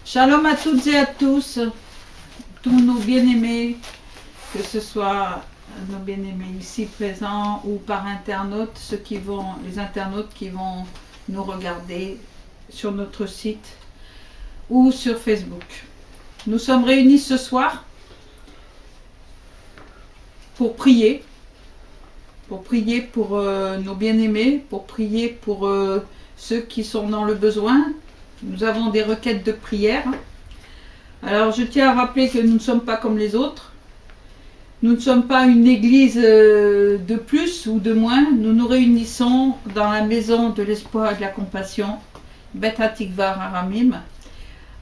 Shalom à toutes et à tous, tous nos bien-aimés, que ce soit nos bien-aimés ici présents ou par internautes, les internautes qui vont nous regarder sur notre site ou sur Facebook. Nous sommes réunis ce soir pour prier pour nos bien-aimés, pour prier pour ceux qui sont dans le besoin. Nous avons des requêtes de prière. Alors je tiens à rappeler que nous ne sommes pas comme les autres. Nous ne sommes pas une église de plus ou de moins. Nous nous réunissons dans la maison de l'espoir et de la compassion, Bet HaTikva Aramim,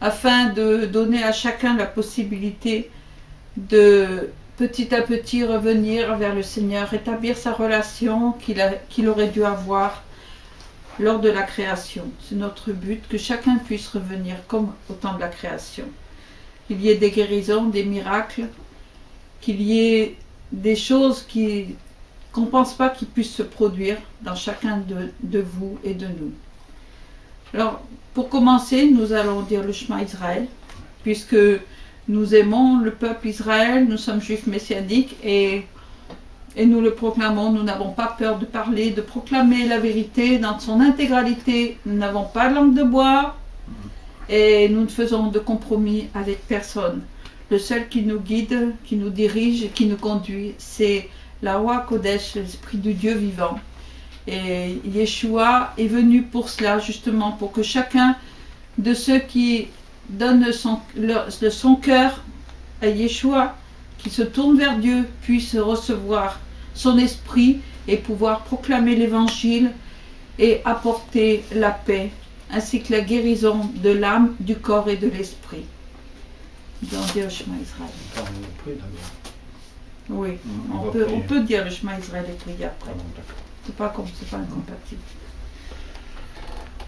afin de donner à chacun la possibilité de petit à petit revenir vers le Seigneur, rétablir sa relation qu'il aurait dû avoir lors de la création. C'est notre but, que chacun puisse revenir comme au temps de la création. Qu'il y ait des guérisons, des miracles, qu'il y ait des choses qu'on ne pense pas qui puissent se produire dans chacun de vous et de nous. Alors, pour commencer, nous allons dire le Shema Israël, puisque nous aimons le peuple Israël, nous sommes juifs messianiques et nous le proclamons. Nous n'avons pas peur de parler, de proclamer la vérité dans son intégralité. Nous n'avons pas de langue de bois et nous ne faisons de compromis avec personne. Le seul qui nous guide, qui nous dirige et qui nous conduit, c'est la Roi Kodesh, l'Esprit du Dieu vivant. Et Yeshua est venu pour cela, justement, pour que chacun de ceux qui donnent son cœur à Yeshua, qui se tournent vers Dieu, puissent recevoir son esprit et pouvoir proclamer l'évangile et apporter la paix, ainsi que la guérison de l'âme, du corps et de l'esprit. Dans le Shema Israël. Oui, on peut dire le Shema Israël et prier après. C'est pas incompatible.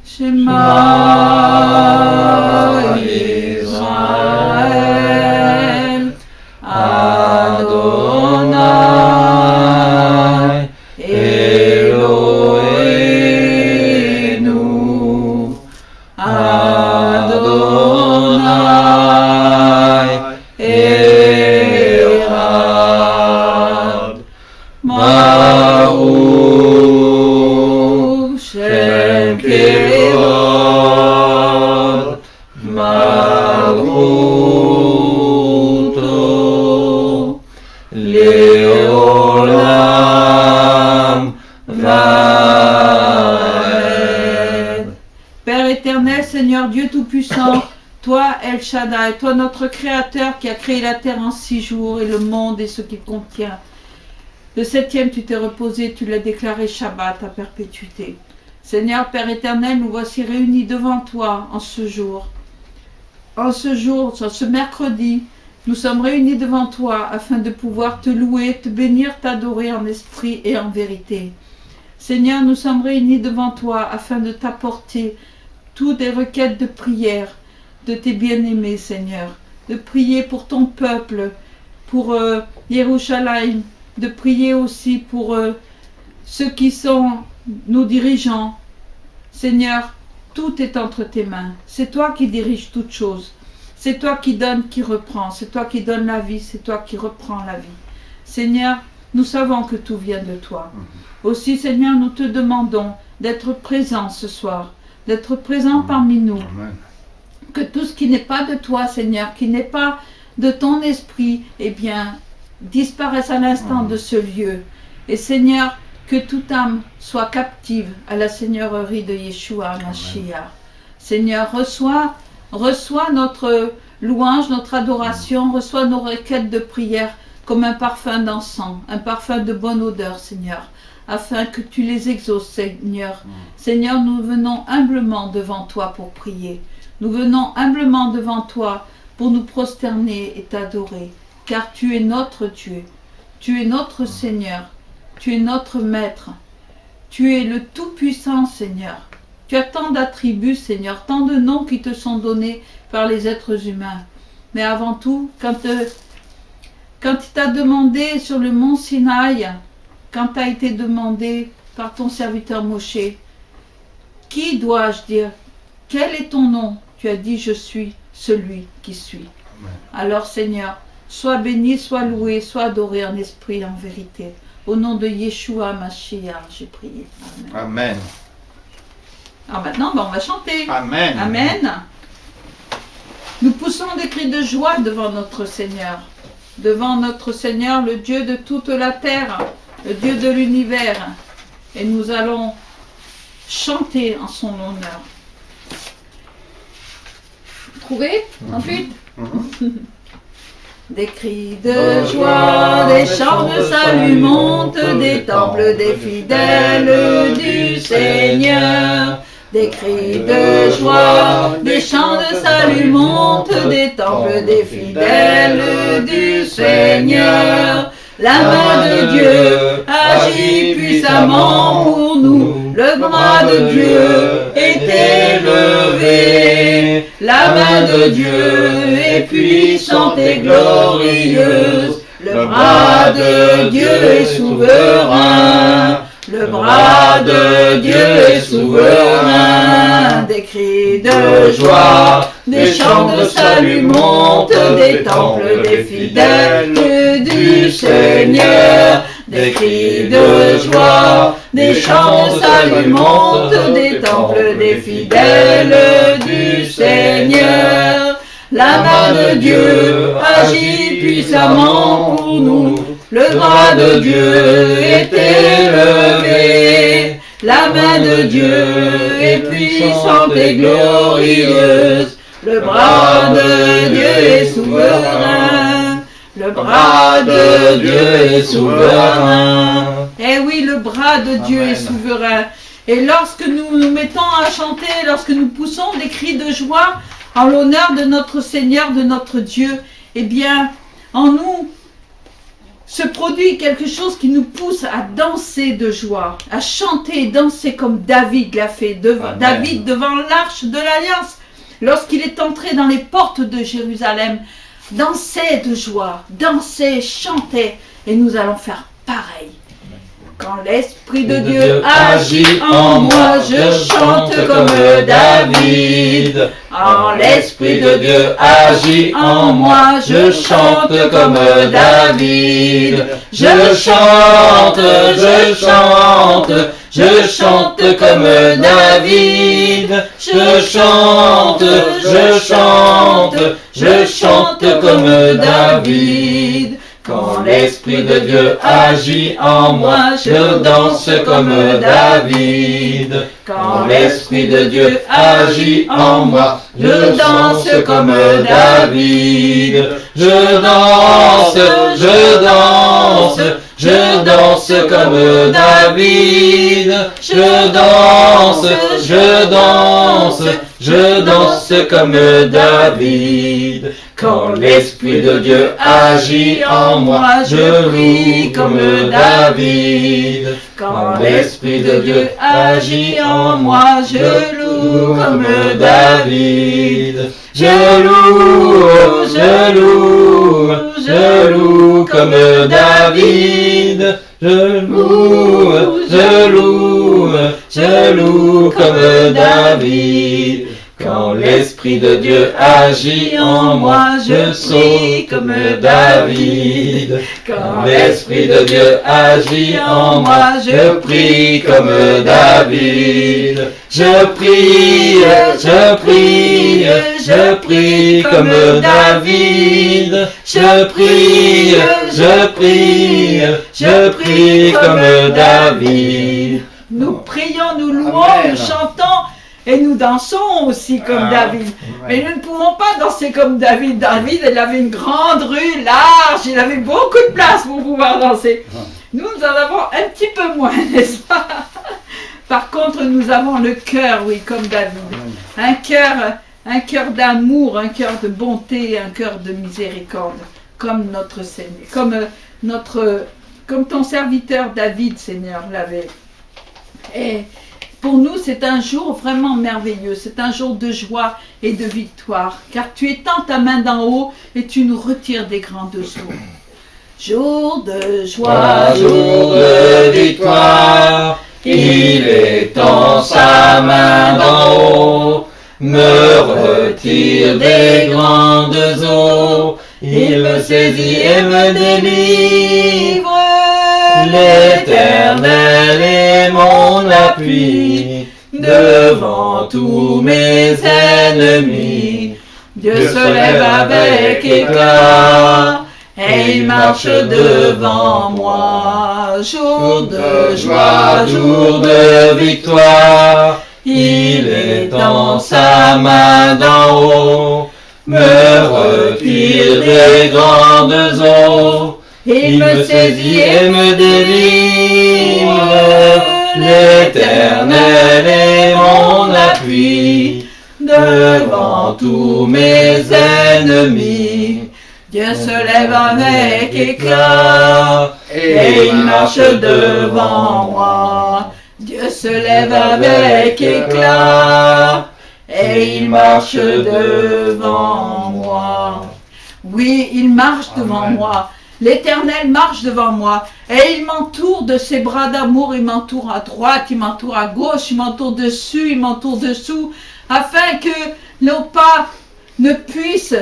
Shema Israël, Adonai Eloheinu, Adonai Echad, Baruch Shem Kevod, Malchuto, Leolam Vaed. Père éternel, Seigneur Dieu Tout-Puissant, toi El Shaddai, toi notre Créateur qui a créé la terre en 6 jours et le monde et ce qu'il contient. Le 7e, tu t'es reposé, tu l'as déclaré Shabbat à perpétuité. Seigneur Père éternel, nous voici réunis devant toi en ce jour. En ce mercredi, nous sommes réunis devant toi afin de pouvoir te louer, te bénir, t'adorer en esprit et en vérité. Seigneur, nous sommes réunis devant toi afin de t'apporter toutes les requêtes de prière de tes bien-aimés, Seigneur. De prier pour ton peuple, pour Yerushalayim, de prier aussi pour ceux qui sont nos dirigeants. Seigneur, tout est entre tes mains. C'est toi qui diriges toutes choses. C'est toi qui donnes, qui reprends. C'est toi qui donnes la vie. C'est toi qui reprends la vie. Seigneur, nous savons que tout vient de toi. Aussi, Seigneur, nous te demandons d'être présent ce soir, d'être présent parmi nous. Amen. Que tout ce qui n'est pas de toi, Seigneur, qui n'est pas de ton esprit, eh bien, disparaisse à l'instant de ce lieu. Et Seigneur, que toute âme soit captive à la seigneurie de Yeshua Mashiach. Seigneur, reçois notre louange, notre adoration, reçois nos requêtes de prière comme un parfum d'encens, un parfum de bonne odeur, Seigneur, afin que tu les exauces, Seigneur. Seigneur, nous venons humblement devant toi pour prier. Nous venons humblement devant toi pour nous prosterner et t'adorer, car tu es notre Dieu, tu es notre Seigneur, tu es notre Maître, tu es le Tout-Puissant, Seigneur. Tu as tant d'attributs, Seigneur, tant de noms qui te sont donnés par les êtres humains. Mais avant tout, quand il t'a demandé sur le mont Sinaï, quand tu as été demandé par ton serviteur Moshe, qui dois-je dire? Quel est ton nom? Tu as dit, je suis celui qui suit. Alors Seigneur, sois béni, sois loué, sois adoré en esprit et en vérité. Au nom de Yeshua Mashiach, j'ai prié. Amen. Amen. Alors maintenant, on va chanter. Amen. Amen. Nous poussons des cris de joie devant notre Seigneur. Devant notre Seigneur, le Dieu de toute la terre, le Dieu de l'univers. Et nous allons chanter en son honneur. Trouvez ensuite Des cris de joie, des chants de salut montent des temples des fidèles du Seigneur. Des cris de joie, des chants de salut montent des temples des fidèles du Seigneur. La main de Dieu agit puissamment pour nous. Le bras de Dieu est élevé. La main de Dieu est puissante et glorieuse. Le bras de Dieu est souverain. Le bras de Dieu est souverain. Des cris de joie, des chants de salut montent des temples des fidèles du Seigneur. Des cris de joie, des chants de salut montent des temples des fidèles du Seigneur. La main de Dieu agit puissamment pour nous. Le bras de Dieu est élevé. La main de Dieu est puissante et glorieuse. Le bras de Dieu est souverain. Le bras de Dieu est souverain. Eh oui, le bras de Dieu est souverain. Et lorsque nous nous mettons à chanter, lorsque nous poussons des cris de joie en l'honneur de notre Seigneur, de notre Dieu, eh bien, en nous se produit quelque chose qui nous pousse à danser de joie, à chanter et danser comme David l'a fait, David devant l'arche de l'Alliance, lorsqu'il est entré dans les portes de Jérusalem, dansait de joie, dansait, chantait, et nous allons faire pareil. Quand l'Esprit de Dieu agit en moi, je chante comme David. Quand l'Esprit de Dieu agit en moi, je chante comme David. Je chante, je chante, je chante comme David. Je chante, je chante, je chante comme David. Quand l'Esprit de Dieu agit en moi, je danse comme David. Quand l'Esprit de Dieu agit en moi, je danse comme David. Je danse, je danse, je danse comme David. Je danse, je danse, je danse comme David. Quand l'Esprit de Dieu agit en moi, je prie comme David. Quand l'Esprit de Dieu agit en moi, je loue comme David. Je loue, je loue, je loue comme David. Je loue, je loue, je loue comme David. Quand l'Esprit de Dieu agit en moi, je prie comme David. Quand l'Esprit de Dieu agit en moi, je prie comme David. Je prie, je prie, je prie comme David. Je prie, je prie, je prie comme David. Nous prions, nous louons, nous chantons. Et nous dansons aussi comme David. Mais nous ne pouvons pas danser comme David. David, il avait une grande rue large, il avait beaucoup de place pour pouvoir danser. Nous en avons un petit peu moins, n'est-ce pas? Par contre, nous avons le cœur, oui, comme David. Un cœur d'amour, un cœur de bonté, un cœur de miséricorde, comme notre Seigneur, comme ton serviteur David, Seigneur, l'avait. Et pour nous, c'est un jour vraiment merveilleux, c'est un jour de joie et de victoire, car tu étends ta main d'en haut et tu nous retires des grandes eaux. Jour de joie, jour de victoire, il étend sa main d'en haut, me retire des grandes eaux. Il me saisit et me délivre. L'Éternel est mon appui devant tous mes ennemis. Dieu se lève avec éclat et il marche devant moi. Jour de joie, jour de victoire, il étend sa main d'en haut, me retire des grandes eaux. Il me saisit et me délivre. L'Éternel est mon appui devant tous mes ennemis. Dieu se lève avec éclat et il marche devant moi. Dieu se lève avec éclat et il marche devant moi. Oui, il marche devant moi. L'Éternel marche devant moi et il m'entoure de ses bras d'amour. Il m'entoure à droite, il m'entoure à gauche, il m'entoure dessus, il m'entoure dessous, afin que nos pas ne puissent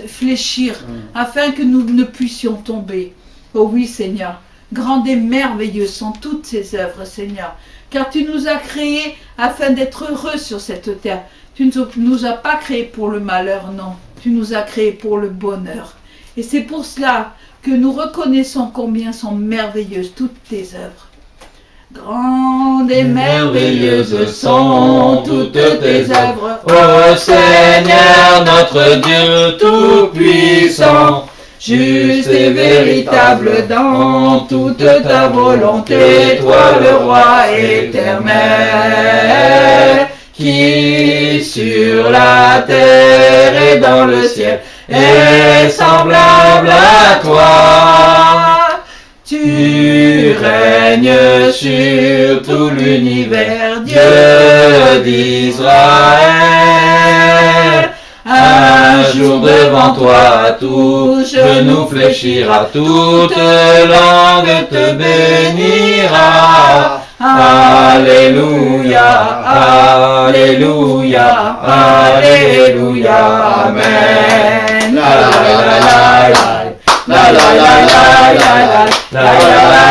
fléchir, afin que nous ne puissions tomber. Oh oui, Seigneur, grandes et merveilleuses sont toutes ces œuvres, Seigneur, car tu nous as créés afin d'être heureux sur cette terre. Tu ne nous as pas créés pour le malheur, non, tu nous as créés pour le bonheur. Et c'est pour cela que nous reconnaissons combien sont merveilleuses toutes tes œuvres. Grandes et merveilleuses sont toutes tes œuvres, ô Seigneur notre Dieu tout-puissant. Juste et véritable dans toute ta volonté, toi le roi éternel, qui sur la terre et dans le ciel est semblable à toi. Tu règnes sur tout l'univers, Dieu d'Israël. Un jour devant toi, tout genou fléchira, toute langue te bénira. Alléluia, Alléluia, Alléluia, Amen. La la la la la la la la la la la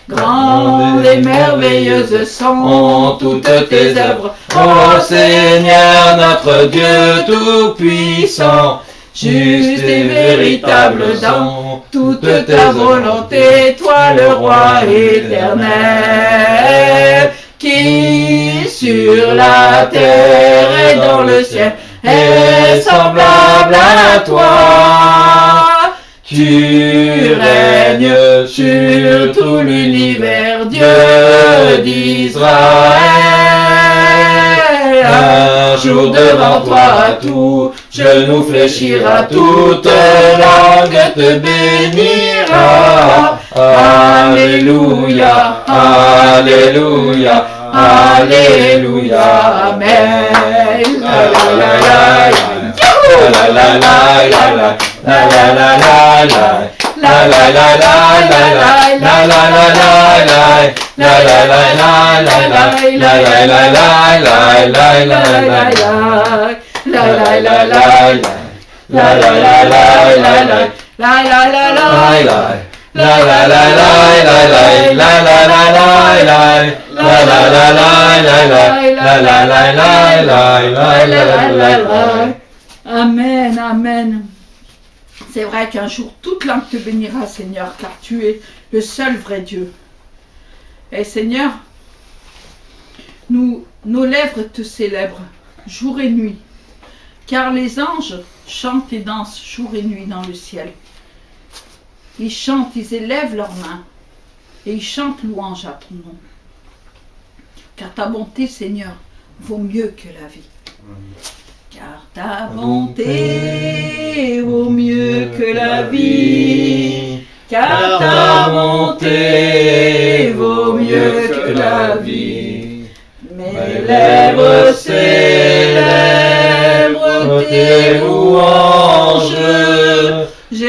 Grandes et merveilleuses sont toutes tes œuvres, ô Seigneur notre Dieu tout-puissant. Juste et véritable dans toute ta volonté, toi le roi éternel, qui sur la terre et dans le ciel est semblable à toi. Tu règnes sur tout l'univers, Dieu d'Israël. Un jour devant toi, tout genou fléchira, toute langue te bénira. Alléluia, Alléluia, Alléluia, Amen. La la la la la la la la la. La la la la la la la la la la la la la la Amen, amen. C'est vrai qu'un jour toute langue te bénira, Seigneur, car tu es le seul vrai Dieu. Et Seigneur, nos lèvres te célèbrent jour et nuit, car les anges chantent et dansent jour et nuit dans le ciel. Ils chantent, ils élèvent leurs mains et ils chantent louange à ton nom. Car ta bonté, Seigneur, vaut mieux que la vie. Car ta bonté vaut mieux que la vie. Car ta bonté vaut mieux que la vie. Mes lèvres célèbrent tes louanges. J'ai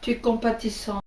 Tu es compatissant.